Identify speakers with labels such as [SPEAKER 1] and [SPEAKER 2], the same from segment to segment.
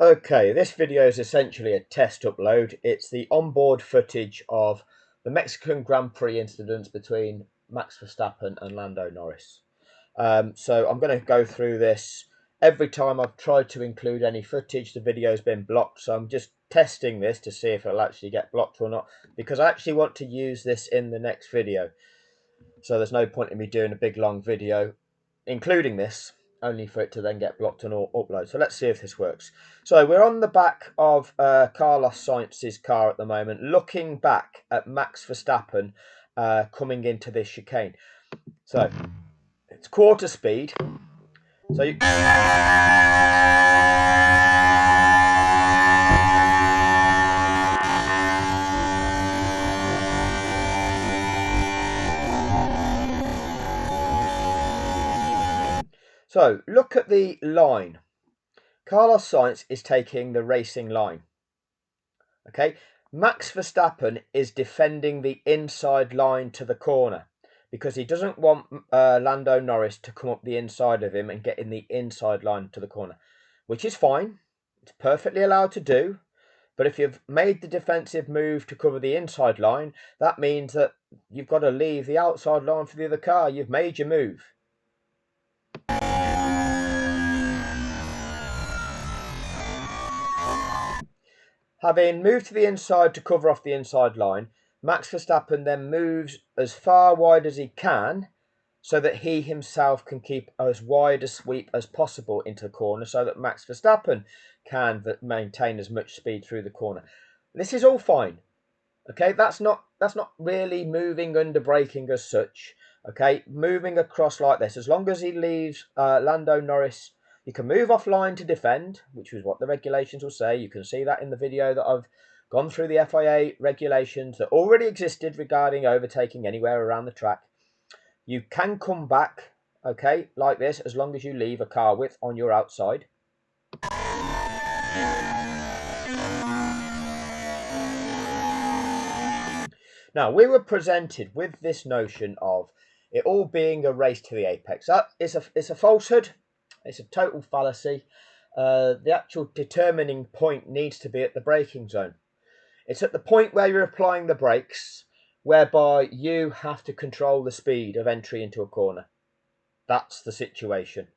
[SPEAKER 1] Okay, this video is essentially a test upload. It's the onboard footage of the Mexican Grand Prix incidents between Max Verstappen and Lando Norris. So I'm going to go through this. Every time I've tried to include any footage, the video's been blocked. So I'm just testing this to see if it'll actually get blocked or not, because I actually want to use this in the next video. So there's no point in me doing a big long video including this, only for it to then get blocked and upload. So let's see if this works. So we're on the back of Carlos Sainz's car at the moment, looking back at Max Verstappen coming into this chicane. So it's quarter speed. So you... So look at the line. Carlos Sainz is taking the racing line. Okay, Max Verstappen is defending the inside line to the corner because he doesn't want Lando Norris to come up the inside of him and get in the inside line to the corner, which is fine. It's perfectly allowed to do. But if you've made the defensive move to cover the inside line, that means that you've got to leave the outside line for the other car. You've made your move. Having moved to the inside to cover off the inside line, Max Verstappen then moves as far wide as he can so that he himself can keep as wide a sweep as possible into the corner so that Max Verstappen can maintain as much speed through the corner. This is all fine. Okay, that's not really moving under braking as such. Okay, moving across like this, as long as he leaves Lando Norris, you can move offline to defend, which is what the regulations will say. You can see that in the video that I've gone through the FIA regulations that already existed regarding overtaking anywhere around the track. You can come back, okay, like this, as long as you leave a car width on your outside. Now, we were presented with this notion of it all being a race to the apex. That is a falsehood. It's a total fallacy. The actual determining point needs to be at the braking zone. It's at the point where you're applying the brakes, whereby you have to control the speed of entry into a corner. That's the situation.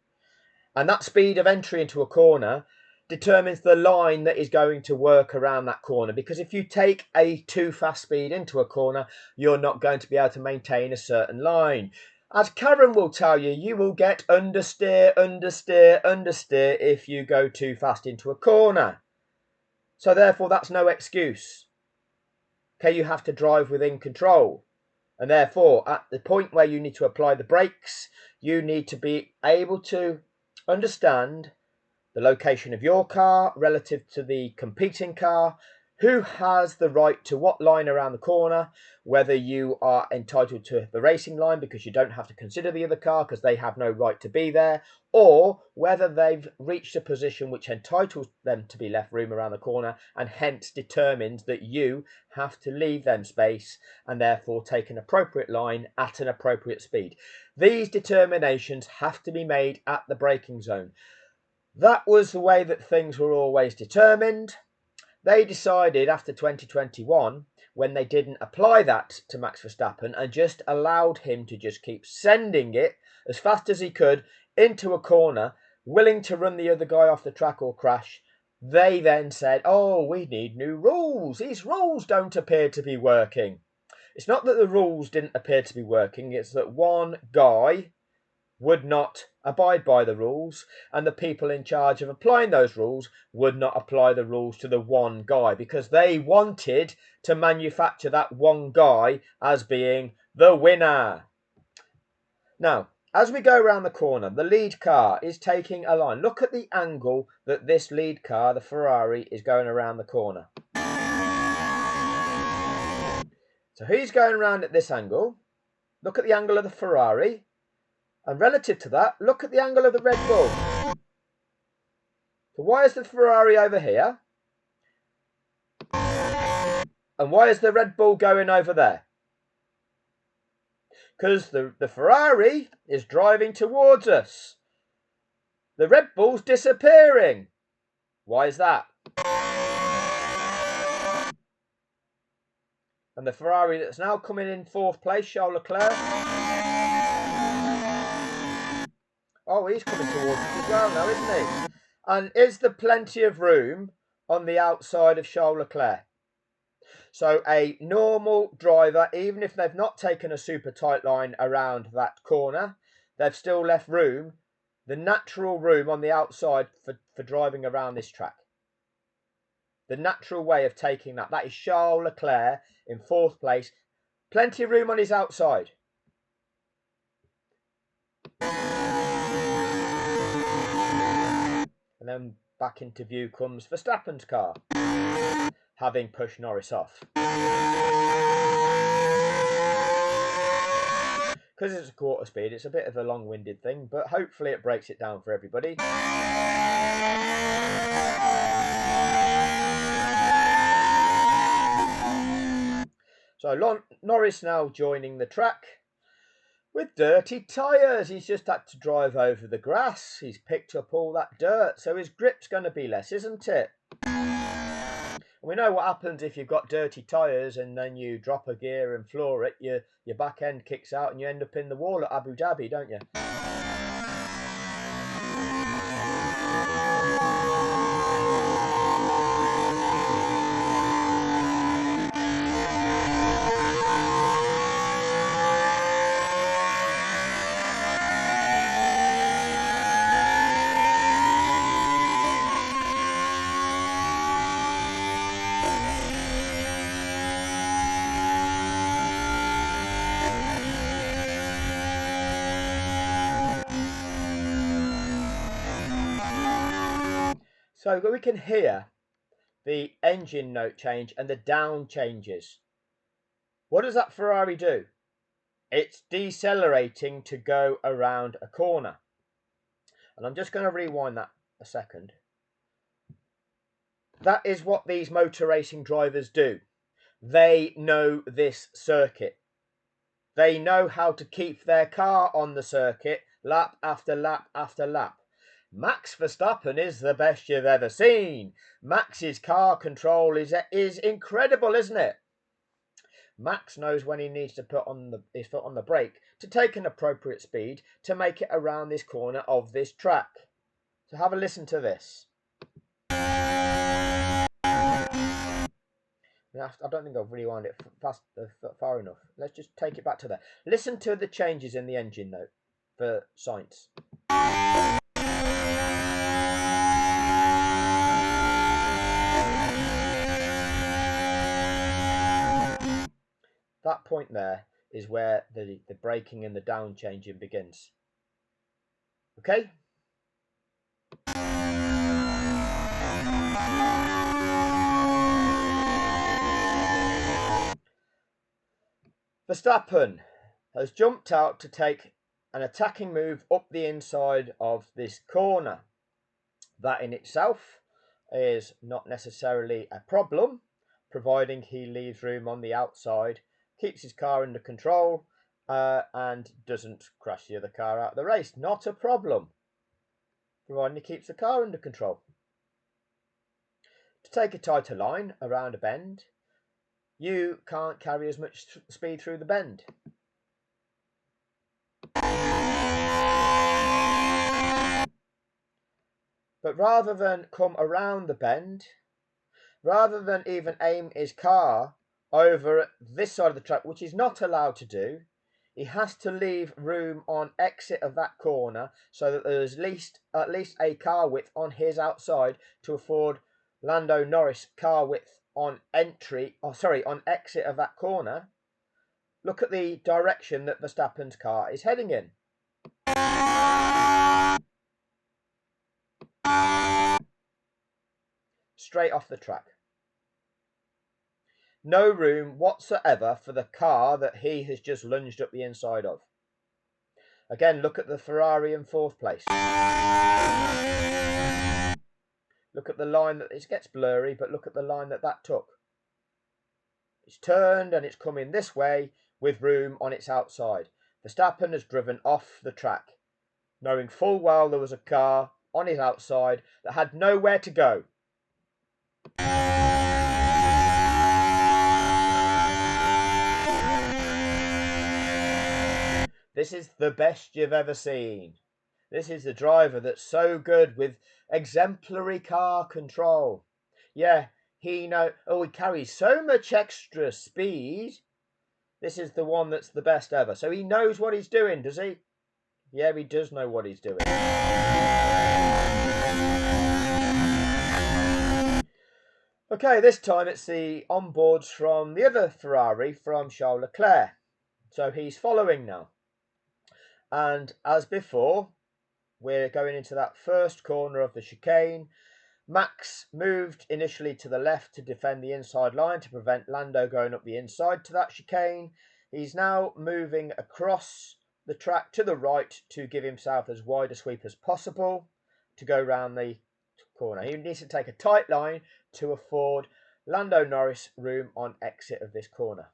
[SPEAKER 1] And that speed of entry into a corner determines the line that is going to work around that corner. Because if you take a too fast speed into a corner, you're not going to be able to maintain a certain line. As Karen will tell you, you will get understeer, understeer, understeer if you go too fast into a corner. So therefore, that's no excuse. Okay, you have to drive within control. And therefore, at the point where you need to apply the brakes, you need to be able to understand the location of your car relative to the competing car, who has the right to what line around the corner, whether you are entitled to the racing line because you don't have to consider the other car because they have no right to be there, or whether they've reached a position which entitles them to be left room around the corner and hence determines that you have to leave them space and therefore take an appropriate line at an appropriate speed. These determinations have to be made at the braking zone. That was the way that things were always determined. They decided after 2021, when they didn't apply that to Max Verstappen and just allowed him to just keep sending it as fast as he could into a corner, willing to run the other guy off the track or crash, they then said, oh, we need new rules. These rules don't appear to be working. It's not that the rules didn't appear to be working, it's that one guy would not abide by the rules, and the people in charge of applying those rules would not apply the rules to the one guy because they wanted to manufacture that one guy as being the winner. Now, as we go around the corner, the lead car is taking a line. Look at the angle that this lead car, the Ferrari, is going around the corner. So he's going around at this angle. Look at the angle of the Ferrari. And relative to that, look at the angle of the Red Bull. So why is the Ferrari over here? And why is the Red Bull going over there? Because the Ferrari is driving towards us. The Red Bull's disappearing. Why is that? And the Ferrari that's now coming in 4th place, Charles Leclerc. Oh, he's coming towards us as well now, isn't he? And is there plenty of room on the outside of Charles Leclerc? So a normal driver, even if they've not taken a super tight line around that corner, they've still left room, the natural room on the outside for driving around this track. The natural way of taking that. That is Charles Leclerc in 4th place. Plenty of room on his outside. And then back into view comes Verstappen's car, having pushed Norris off. Because it's a quarter speed, it's a bit of a long-winded thing, but hopefully it breaks it down for everybody. So Norris now joining the track with dirty tyres. He's just had to drive over the grass. He's picked up all that dirt, so his grip's going to be less, isn't it? We know what happens if you've got dirty tyres and then you drop a gear and floor it. Your back end kicks out and you end up in the wall at Abu Dhabi, don't you? So we can hear the engine note change and the down changes. What does that Ferrari do? It's decelerating to go around a corner. And I'm just going to rewind that a second. That is what these motor racing drivers do. They know this circuit. They know how to keep their car on the circuit lap after lap after lap. Max Verstappen is the best you've ever seen. Max's car control is incredible, isn't it? Max knows when he needs to put his foot on the brake to take an appropriate speed to make it around this corner of this track. So have a listen to this. I don't think I've rewound it far enough. Let's just take it back to there. Listen to the changes in the engine note for science. That point there is where the braking and the down changing begins. Okay? Verstappen has jumped out to take an attacking move up the inside of this corner. That in itself is not necessarily a problem, providing he leaves room on the outside, keeps his car under control, and doesn't crash the other car out of the race. Not a problem, providing he keeps the car under control. To take a tighter line around a bend, you can't carry as much speed through the bend. But rather than come around the bend, rather than even aim his car over this side of the track, which he's not allowed to do, he has to leave room on exit of that corner so that there's at least a car width on his outside to afford Lando Norris car width on exit of that corner. Look at the direction that Verstappen's car is heading in. Straight off the track. No room whatsoever for the car that he has just lunged up the inside of. Again, look at the Ferrari in 4th place. Look at the line that it gets blurry, but look at the line that took. It's turned and it's coming this way with room on its outside. Verstappen has driven off the track, knowing full well there was a car on his outside that had nowhere to go. This is the best you've ever seen. This is the driver that's so good with exemplary car control. Yeah, he carries so much extra speed. This is the one that's the best ever. So he knows what he's doing, does he? Yeah, he does know what he's doing. Okay, this time it's the onboards from the other Ferrari from Charles Leclerc. So he's following now. And as before, we're going into that first corner of the chicane. Max moved initially to the left to defend the inside line to prevent Lando going up the inside to that chicane. He's now moving across the track to the right to give himself as wide a sweep as possible to go round the corner. He needs to take a tight line to afford Lando Norris room on exit of this corner.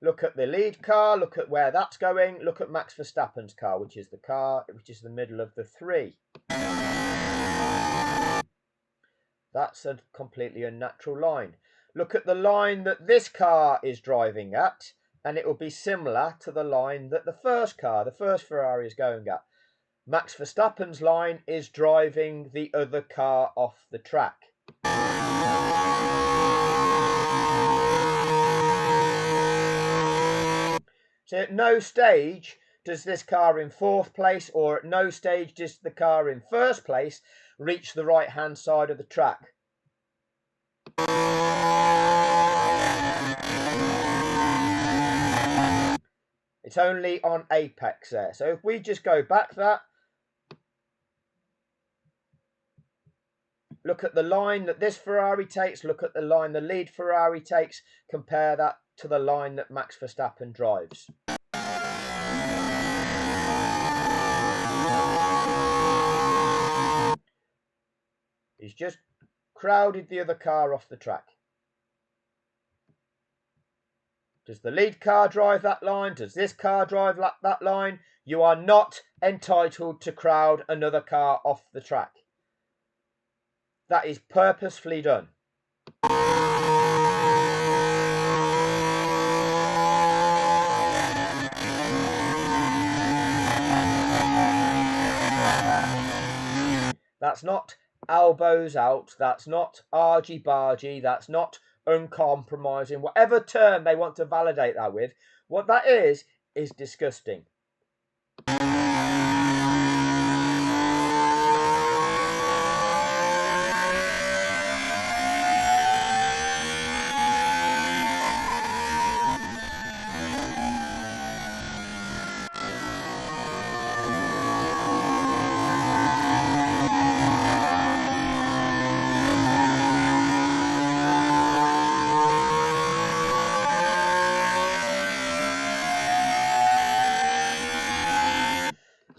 [SPEAKER 1] Look at the lead car, look at where that's going, look at Max Verstappen's car, which is the middle of the three. That's a completely unnatural line. Look at the line that this car is driving at, and it will be similar to the line that the first Ferrari is going at. Max Verstappen's line is driving the other car off the track. So at no stage does this car in fourth place, or at no stage does the car in first place reach the right hand side of the track. It's only on apex there. So if we just go back that, look at the line that this Ferrari takes, look at the line the lead Ferrari takes, compare that to the line that Max Verstappen drives. He's just crowded the other car off the track. Does the lead car drive that line? Does this car drive that line? You are not entitled to crowd another car off the track. That is purposefully done. That's not elbows out. That's not argy-bargy. That's not uncompromising. Whatever term they want to validate that with, what that is disgusting.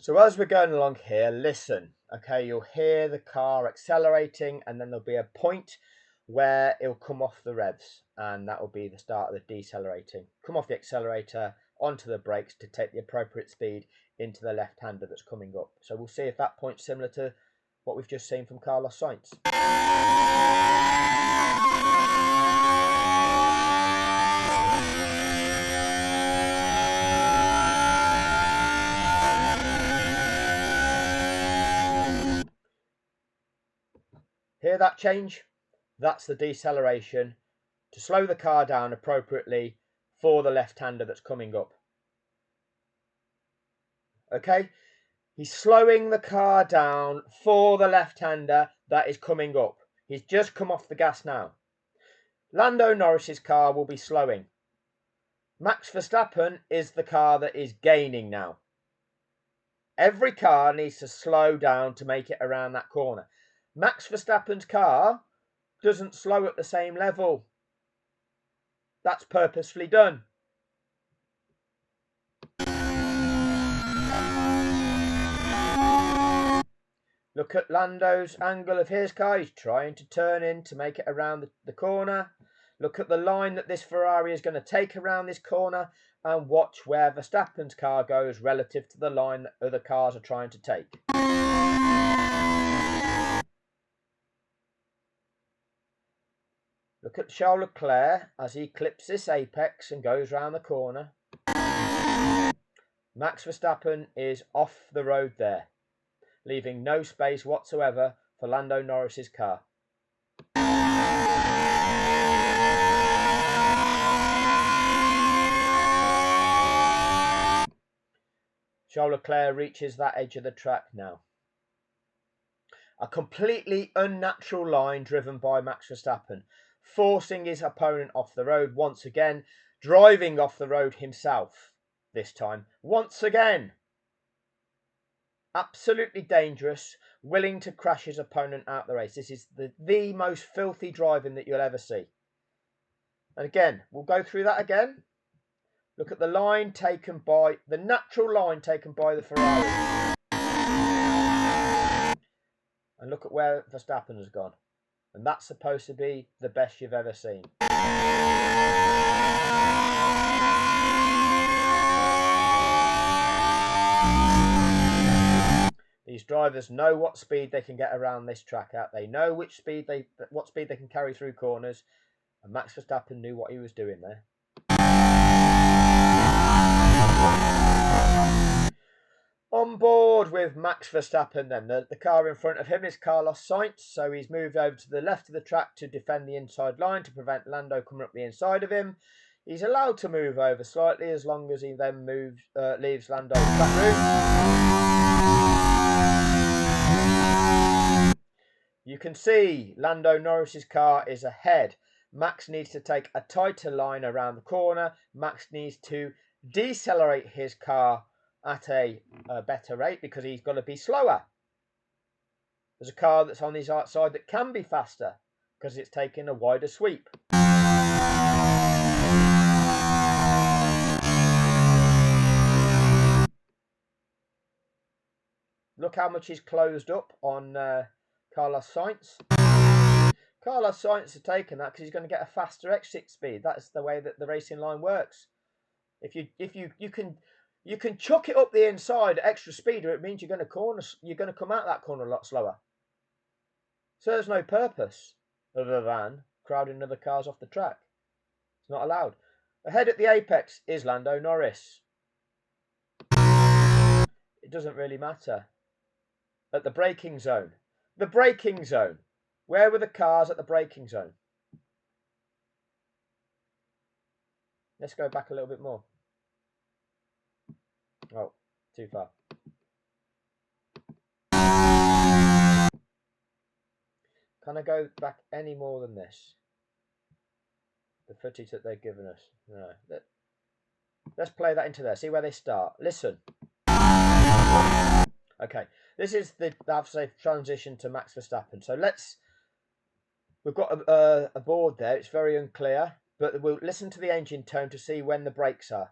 [SPEAKER 1] So as we're going along here, listen, okay, you'll hear the car accelerating, and then there'll be a point where it'll come off the revs, and that will be the start of the decelerating. Come off the accelerator, onto the brakes to take the appropriate speed into the left-hander that's coming up. So we'll see if that point's similar to what we've just seen from Carlos Sainz. Hear that change? That's the deceleration to slow the car down appropriately for the left-hander that's coming up. Okay? He's slowing the car down for the left-hander that is coming up. He's just come off the gas now. Lando Norris's car will be slowing. Max Verstappen is the car that is gaining now. Every car needs to slow down to make it around that corner. Max Verstappen's car doesn't slow at the same level. That's purposefully done. Look at Lando's angle of his car. He's trying to turn in to make it around the corner. Look at the line that this Ferrari is going to take around this corner and watch where Verstappen's car goes relative to the line that other cars are trying to take. Look at Charles Leclerc as he clips this apex and goes round the corner. Max Verstappen is off the road there, leaving no space whatsoever for Lando Norris's car. Charles Leclerc reaches that edge of the track now. A completely unnatural line driven by Max Verstappen, forcing his opponent off the road once again, driving off the road himself this time, once again. Absolutely dangerous, willing to crash his opponent out the race. This is the most filthy driving that you'll ever see. And again, we'll go through that again. Look at the line taken by, the natural line taken by the Ferrari. And look at where Verstappen has gone. And that's supposed to be the best you've ever seen. These drivers know what speed they can get around this track at. They know what speed they can carry through corners. And Max Verstappen knew what he was doing there. On board with Max Verstappen then. The car in front of him is Carlos Sainz, so he's moved over to the left of the track to defend the inside line to prevent Lando coming up the inside of him. He's allowed to move over slightly as long as he then leaves Lando's track room. You can see Lando Norris's car is ahead. Max needs to take a tighter line around the corner. Max needs to decelerate his car at a better rate because he's got to be slower. There's a car that's on his outside that can be faster because it's taking a wider sweep. Look how much he's closed up on Carlos Sainz. Carlos Sainz has taken that because he's going to get a faster exit speed. That's the way that the racing line works. If you can chuck it up the inside at extra speed, or it means you're going to come out that corner a lot slower. Serves no purpose other than crowding other cars off the track. It's not allowed. Ahead at the apex is Lando Norris. It doesn't really matter. At the braking zone. The braking zone. Where were the cars at the braking zone? Let's go back a little bit more. Oh, too far. Can I go back any more than this? The footage that they've given us. No. Let's play that into there. See where they start. Listen. Okay. This is the transition to Max Verstappen. So we've got a board there. It's very unclear. But we'll listen to the engine tone to see when the brakes are.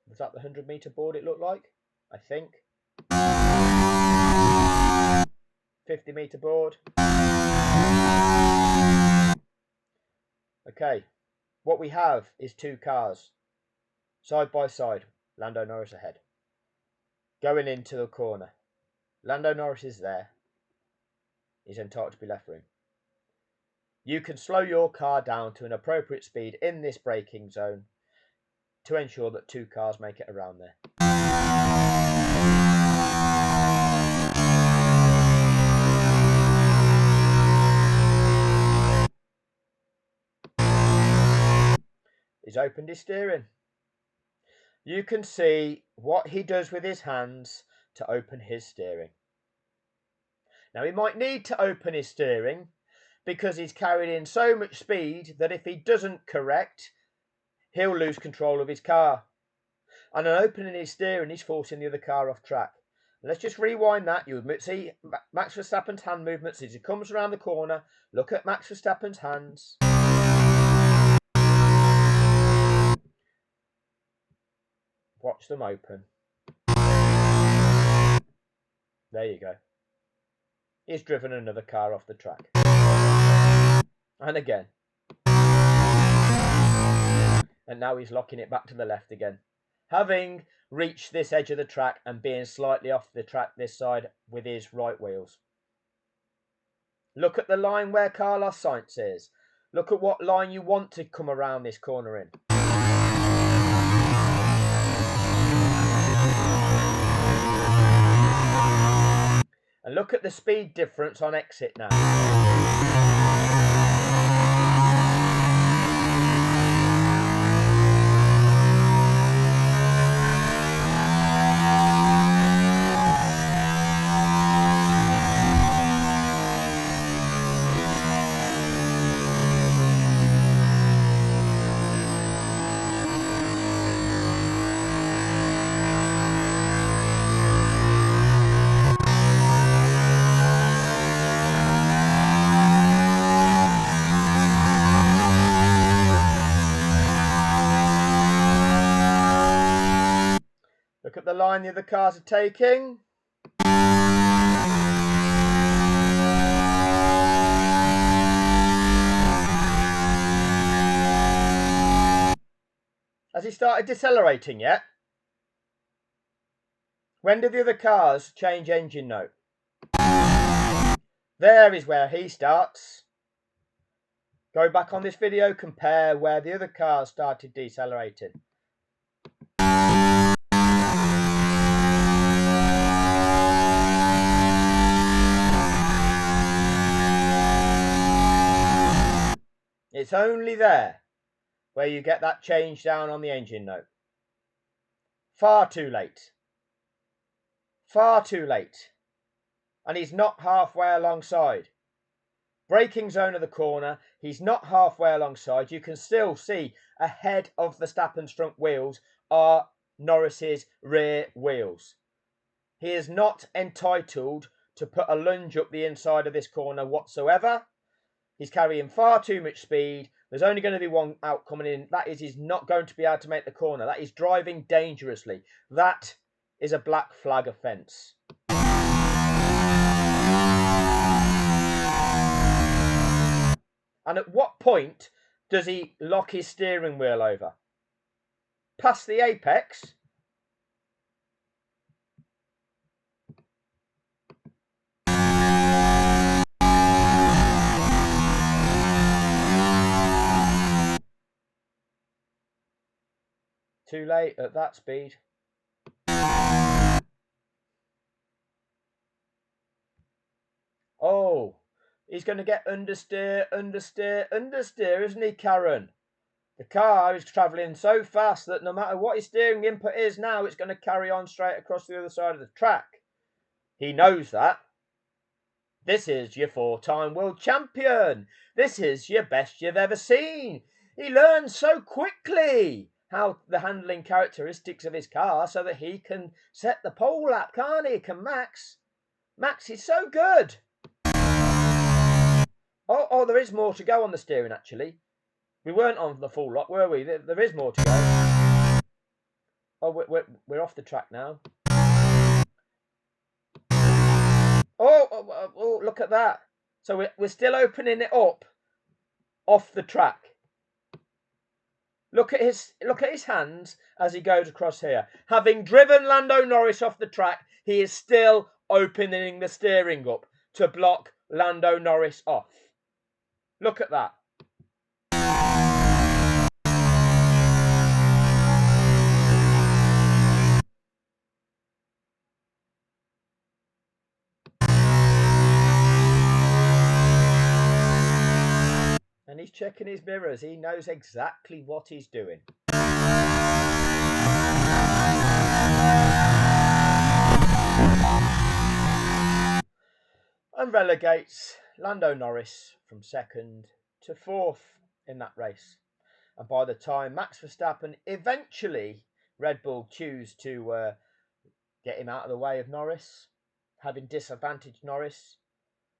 [SPEAKER 1] Was that the 100-meter board it looked like? I think. 50-meter board. Okay. What we have is two cars. Side by side. Lando Norris ahead. Going into the corner. Lando Norris is there. He's entitled to be left room. You can slow your car down to an appropriate speed in this braking zone to ensure that two cars make it around there. He's opened his steering. You can see what he does with his hands to open his steering. Now he might need to open his steering because he's carried in so much speed that if he doesn't correct, he'll lose control of his car. And on opening his steering, he's forcing the other car off track. Let's just rewind that. You see Max Verstappen's hand movements as he comes around the corner. Look at Max Verstappen's hands. Watch them open. There you go. He's driven another car off the track. And again. And now he's locking it back to the left again. Having reached this edge of the track and being slightly off the track this side with his right wheels. Look at the line where Carlos Sainz is. Look at what line you want to come around this corner in. And look at the speed difference on exit now. Look at the line the other cars are taking. Has he started decelerating yet? When do the other cars change engine note? There is where he starts. Go back on this video, compare where the other cars started decelerating. It's only there where you get that change down on the engine note. Far too late. Far too late. And he's not halfway alongside. Braking zone of the corner, he's not halfway alongside. You can still see ahead of Verstappen's front wheels are Norris's rear wheels. He is not entitled to put a lunge up the inside of this corner whatsoever. He's carrying far too much speed. There's only going to be one out coming in. That is, he's not going to be able to make the corner. That is driving dangerously. That is a black flag offence. And at what point does he lock his steering wheel over? Past the apex? Too late at that speed. Oh, he's going to get understeer, isn't he, Karen? The car is travelling so fast that no matter what his steering input is now, it's going to carry on straight across the other side of the track. He knows that. This is your 4-time world champion. This is your best you've ever seen. He learns so quickly how the handling characteristics of his car so that he can set the pole lap, can't he? Can Max? Max is so good. Oh, there is more to go on the steering, actually. We weren't on the full lock, were we? There is more to go. Oh, we're off the track now. Oh, look at that. So we're still opening it up off the track. Look at his hands as he goes across here. Having driven Lando Norris off the track, he is still opening the steering up to block Lando Norris off. Look at that. And he's checking his mirrors. He knows exactly what he's doing. And relegates Lando Norris from 2nd to 4th in that race. And by the time Max Verstappen eventually, Red Bull choose to get him out of the way of Norris, having disadvantaged Norris,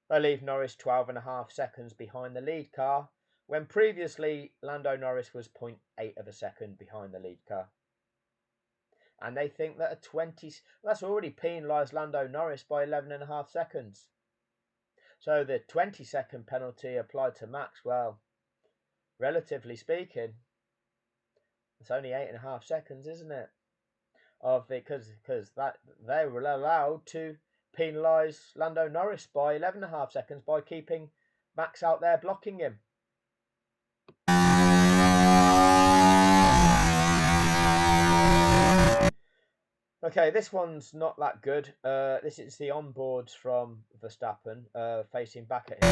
[SPEAKER 1] they leave Norris 12.5 seconds behind the lead car, when previously Lando Norris was 0.8 of a second behind the lead car. And they think that that's already penalised Lando Norris by 11.5 seconds. So the 20-second penalty applied to Max, well, relatively speaking, it's only 8.5 seconds, isn't it? Because that they were allowed to penalise Lando Norris by 11.5 seconds by keeping Max out there blocking him. Okay, this one's not that good. This is the onboards from Verstappen facing back at him.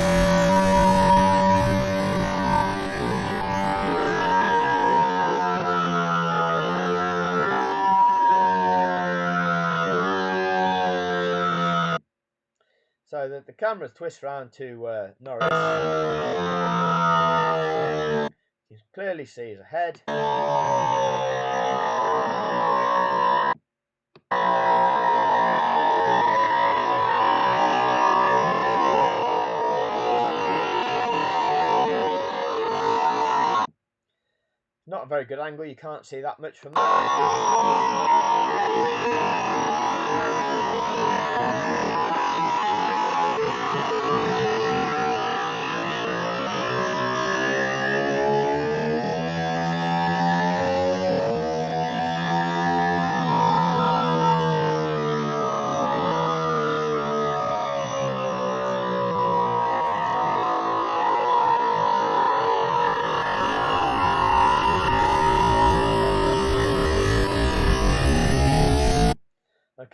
[SPEAKER 1] So the cameras twist round to Norris. You can clearly see his head. Not a very good angle, you can't see that much from there.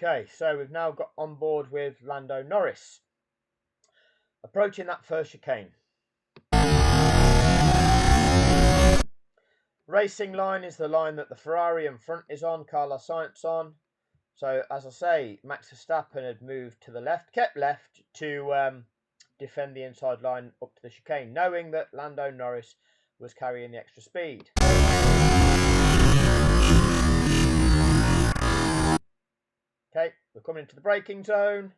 [SPEAKER 1] Okay, so we've now got on board with Lando Norris. Approaching that first chicane. Racing line is the line that the Ferrari in front is on, Carlos Sainz on. So, as I say, Max Verstappen had moved to the left, kept left to defend the inside line up to the chicane, knowing that Lando Norris was carrying the extra speed. Okay, we're coming into the braking zone.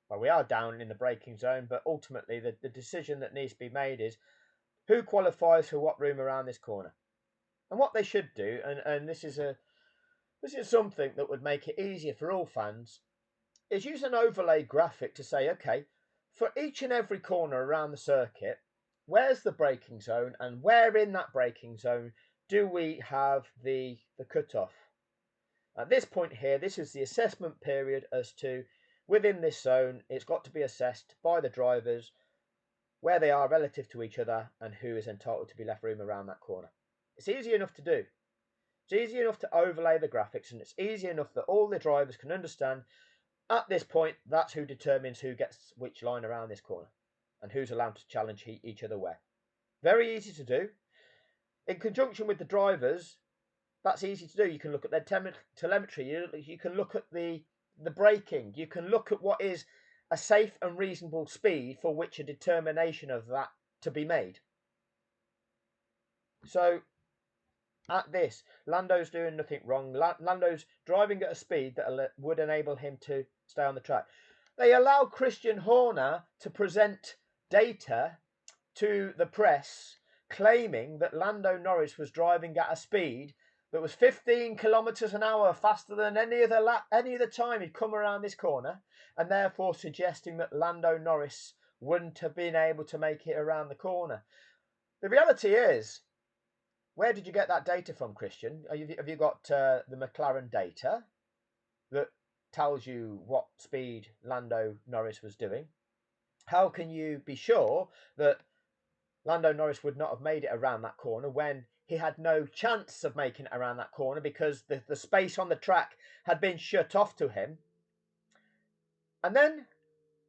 [SPEAKER 1] Well, we are down in the braking zone, but ultimately the decision that needs to be made is who qualifies for what room around this corner. And what they should do, and this is something that would make it easier for all fans, is use an overlay graphic to say, okay, for each and every corner around the circuit, where's the braking zone, and where in that braking zone do we have the cutoff? At this point here, this is the assessment period as to, within this zone, it's got to be assessed by the drivers where they are relative to each other and who is entitled to be left room around that corner. It's easy enough to do. It's easy enough to overlay the graphics, and it's easy enough that all the drivers can understand at this point that's who determines who gets which line around this corner and who's allowed to challenge each other where. Very easy to do. In conjunction with the drivers, that's easy to do. You can look at their telemetry. You can look at the braking. You can look at what is a safe and reasonable speed for which a determination of that to be made. So at this, Lando's doing nothing wrong. Lando's driving at a speed that would enable him to stay on the track. They allow Christian Horner to present data to the press claiming that Lando Norris was driving at a speed that was 15 kilometres an hour faster than any other time he'd come around this corner, and therefore suggesting that Lando Norris wouldn't have been able to make it around the corner. The reality is, where did you get that data from, Christian? Have you got the McLaren data that tells you what speed Lando Norris was doing? How can you be sure that Lando Norris would not have made it around that corner when he had no chance of making it around that corner because the space on the track had been shut off to him? And then,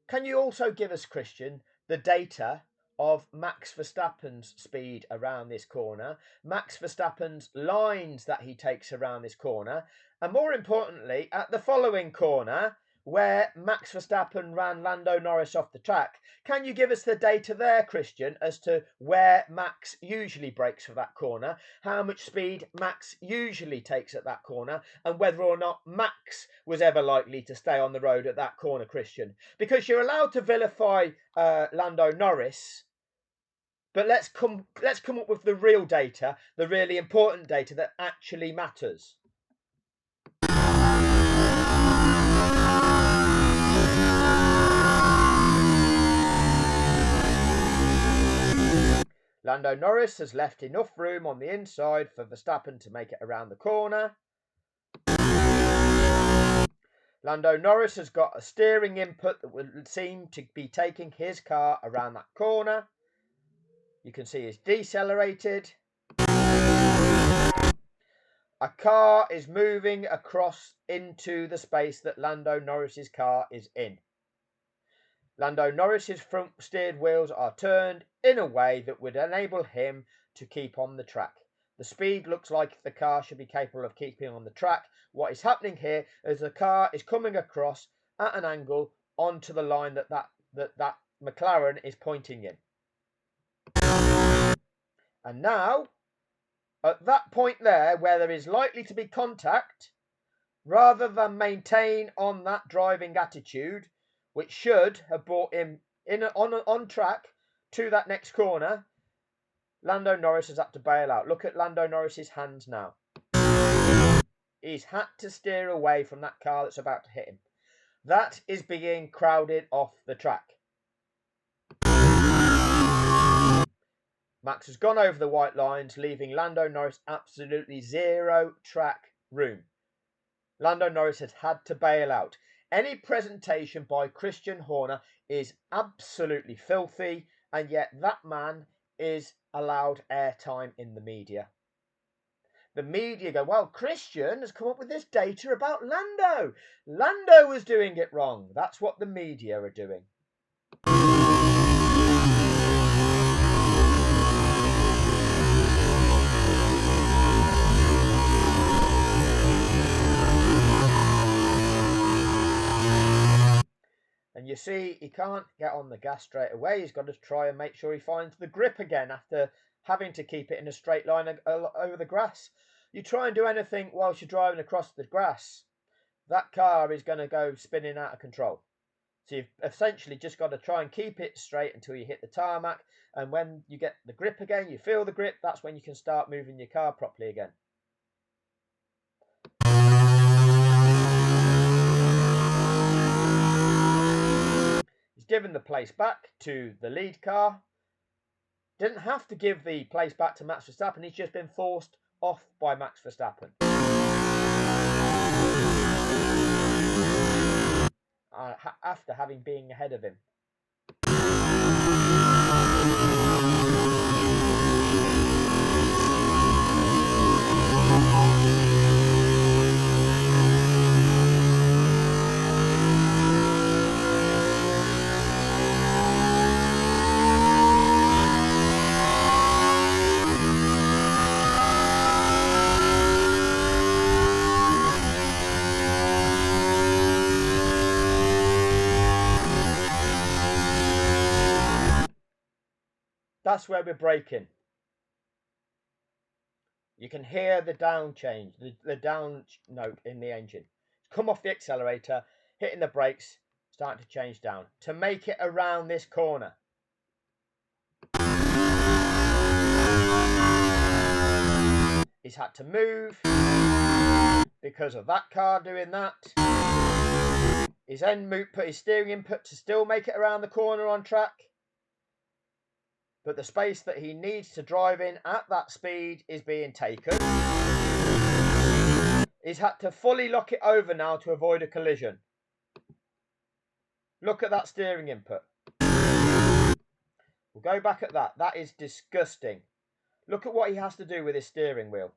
[SPEAKER 1] can you also give us, Christian, the data of Max Verstappen's speed around this corner, Max Verstappen's lines that he takes around this corner, and more importantly, at the following corner, where Max Verstappen ran Lando Norris off the track? Can you give us the data there, Christian, as to where Max usually brakes for that corner, how much speed Max usually takes at that corner, and whether or not Max was ever likely to stay on the road at that corner, Christian? Because you're allowed to vilify Lando Norris, but let's come up with the real data, the really important data that actually matters. Lando Norris has left enough room on the inside for Verstappen to make it around the corner. Lando Norris has got a steering input that would seem to be taking his car around that corner. You can see he's decelerated. A car is moving across into the space that Lando Norris's car is in. Lando Norris's front steered wheels are turned in a way that would enable him to keep on the track. The speed looks like the car should be capable of keeping on the track. What is happening here is the car is coming across at an angle onto the line that McLaren is pointing in. And now, at that point there, where there is likely to be contact, rather than maintain on that driving attitude, which should have brought him on track to that next corner, Lando Norris has had to bail out. Look at Lando Norris's hands now. He's had to steer away from that car that's about to hit him. That is being crowded off the track. Max has gone over the white lines, leaving Lando Norris absolutely zero track room. Lando Norris has had to bail out. Any presentation by Christian Horner is absolutely filthy, and yet that man is allowed airtime in the media. The media go, well, Christian has come up with this data about Lando. Lando was doing it wrong. That's what the media are doing. And you see, he can't get on the gas straight away. He's got to try and make sure he finds the grip again after having to keep it in a straight line over the grass. You try and do anything whilst you're driving across the grass, that car is going to go spinning out of control. So you've essentially just got to try and keep it straight until you hit the tarmac. And when you get the grip again, you feel the grip, that's when you can start moving your car properly again. He's given the place back to the lead car. Didn't have to give the place back to Max Verstappen. He's just been forced off by Max Verstappen. After having been ahead of him. That's where we're braking. You can hear the down change, the down note in the engine. It's come off the accelerator, hitting the brakes, starting to change down to make it around this corner. He's had to move because of that car doing that. He's then put his steering input to still make it around the corner on track. But the space that he needs to drive in at that speed is being taken. He's had to fully lock it over now to avoid a collision. Look at that steering input. We'll go back at that. That is disgusting. Look at what he has to do with his steering wheel.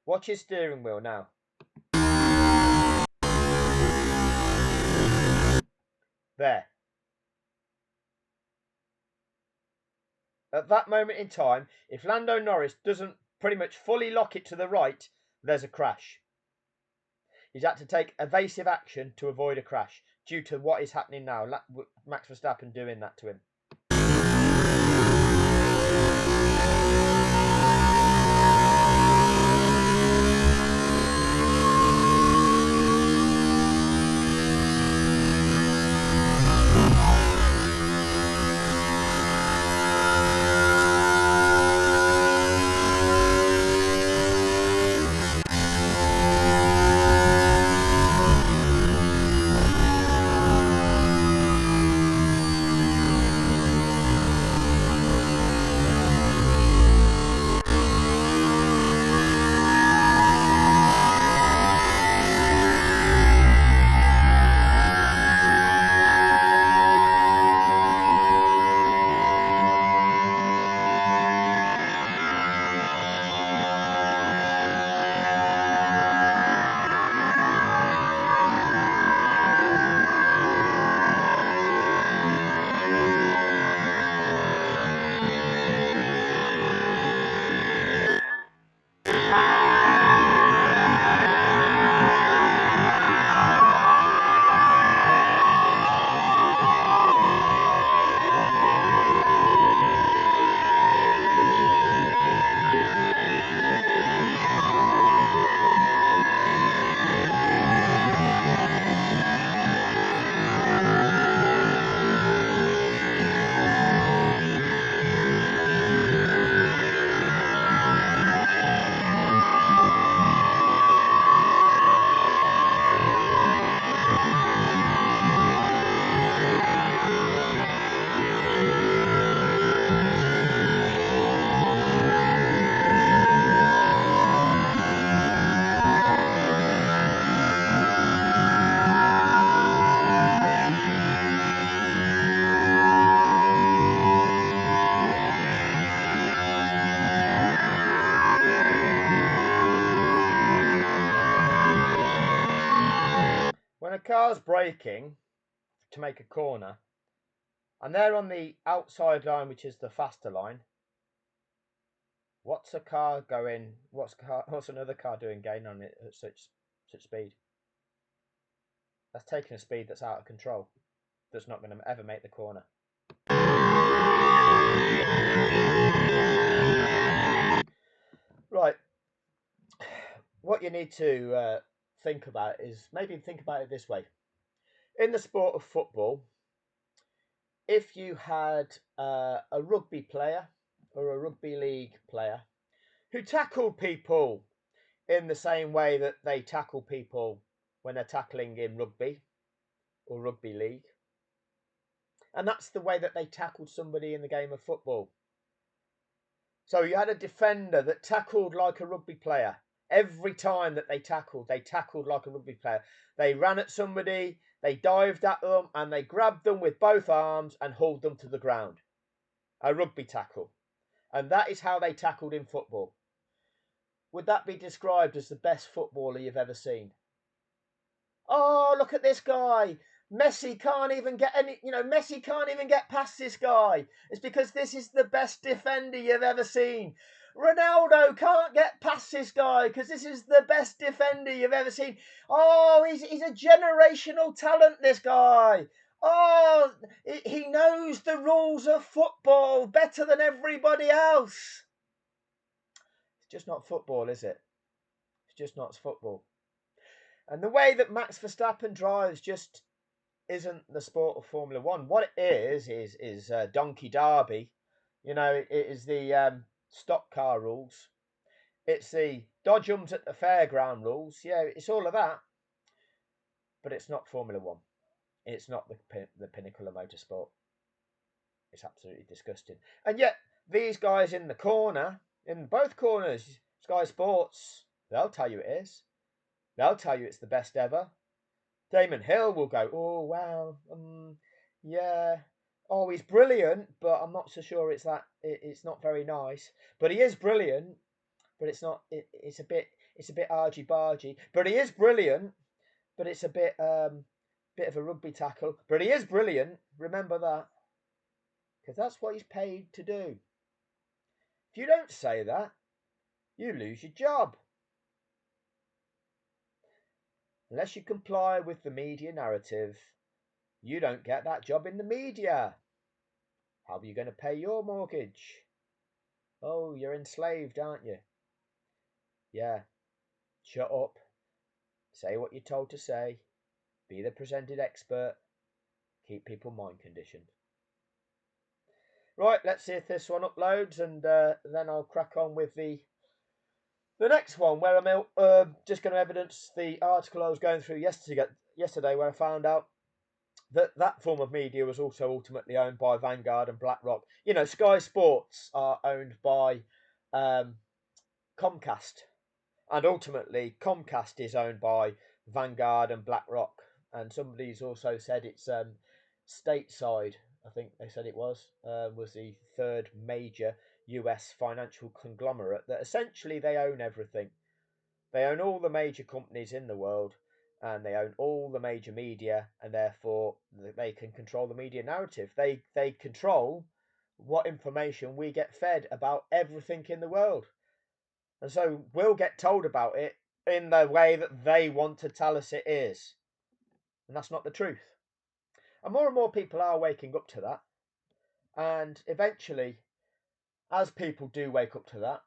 [SPEAKER 1] Watch his steering wheel now. There. At that moment in time, if Lando Norris doesn't pretty much fully lock it to the right, there's a crash. He's had to take evasive action to avoid a crash due to what is happening now. Max Verstappen doing that to him. car's braking to make a corner, and they're on the outside line, which is the faster line, what's another car doing gain on it at such speed? That's taking a speed that's out of control, that's not going to ever make the corner. Right. What you need to think about is maybe think about it this way. In the sport of football, if you had a rugby player or a rugby league player who tackled people in the same way that they tackle people when they're tackling in rugby or rugby league, and that's the way that they tackled somebody in the game of football. So you had a defender that tackled like a rugby player. Every time that they tackled like a rugby player. They ran at somebody, they dived at them, and they grabbed them with both arms and hauled them to the ground. A rugby tackle. And that is how they tackled in football. Would that be described as the best footballer you've ever seen? Oh, look at this guy. Messi can't even get past this guy. It's because this is the best defender you've ever seen. Ronaldo can't get past this guy because this is the best defender you've ever seen. Oh, he's a generational talent, this guy. Oh, he knows the rules of football better than everybody else. It's just not football, is it? It's just not football. And the way that Max Verstappen drives just isn't the sport of Formula One. What it is Donkey Derby. You know, it is the stock car rules. It's the dodgeums at the fairground rules. Yeah, it's all of that. But it's not Formula One. It's not the pinnacle of motorsport. It's absolutely disgusting. And yet, these guys in the corner, in both corners, Sky Sports, they'll tell you it is. They'll tell you it's the best ever. Damon Hill will go, oh, wow, yeah. Oh, he's brilliant, but I'm not so sure it's not very nice. But he is brilliant, but it's not, it's a bit argy-bargy. But he is brilliant, but it's a bit of a rugby tackle. But he is brilliant, remember that. Because that's what he's paid to do. If you don't say that, you lose your job. Unless you comply with the media narrative, you don't get that job in the media. How are you going to pay your mortgage? Oh, you're enslaved, aren't you? Yeah. Shut up. Say what you're told to say. Be the presented expert. Keep people mind conditioned. Right, let's see if this one uploads, and then I'll crack on with the next one, where I'm just going to evidence the article I was going through yesterday, where I found out that form of media was also ultimately owned by Vanguard and BlackRock. You know, Sky Sports are owned by Comcast, and ultimately Comcast is owned by Vanguard and BlackRock. And somebody's also said it's Stateside, I think they said it was the third major US financial conglomerate, that essentially they own everything. They own all the major companies in the world, and they own all the major media, and therefore they can control the media narrative. They control what information we get fed about everything in the world. And so we'll get told about it in the way that they want to tell us it is. And that's not the truth. And more people are waking up to that. And eventually, as people do wake up to that,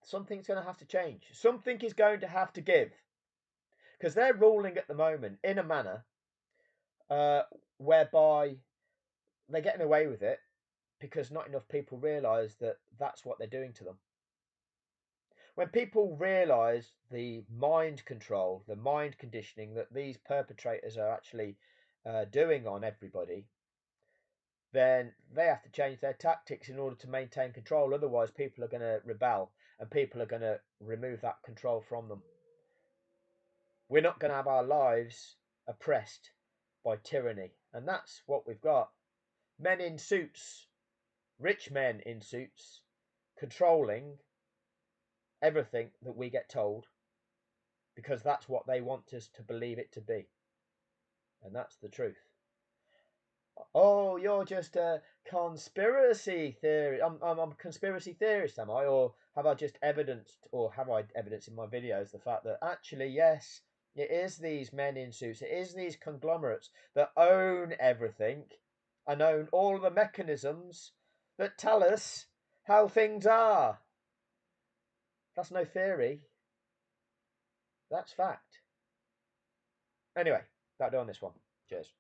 [SPEAKER 1] something's going to have to change. Something is going to have to give. Because they're ruling at the moment in a manner whereby they're getting away with it because not enough people realise that that's what they're doing to them. When people realise the mind control, the mind conditioning that these perpetrators are actually doing on everybody, then they have to change their tactics in order to maintain control. Otherwise, people are going to rebel and people are going to remove that control from them. We're not going to have our lives oppressed by tyranny. And that's what we've got. Men in suits, rich men in suits, controlling everything that we get told because that's what they want us to believe it to be. And that's the truth. Oh, you're just a conspiracy theory. I'm a conspiracy theorist, am I? Or have I just evidenced, or have I evidenced in my videos the fact that actually, yes, it is these men in suits, it is these conglomerates that own everything and own all the mechanisms that tell us how things are. That's no theory. That's fact. Anyway, that'll do on this one. Cheers.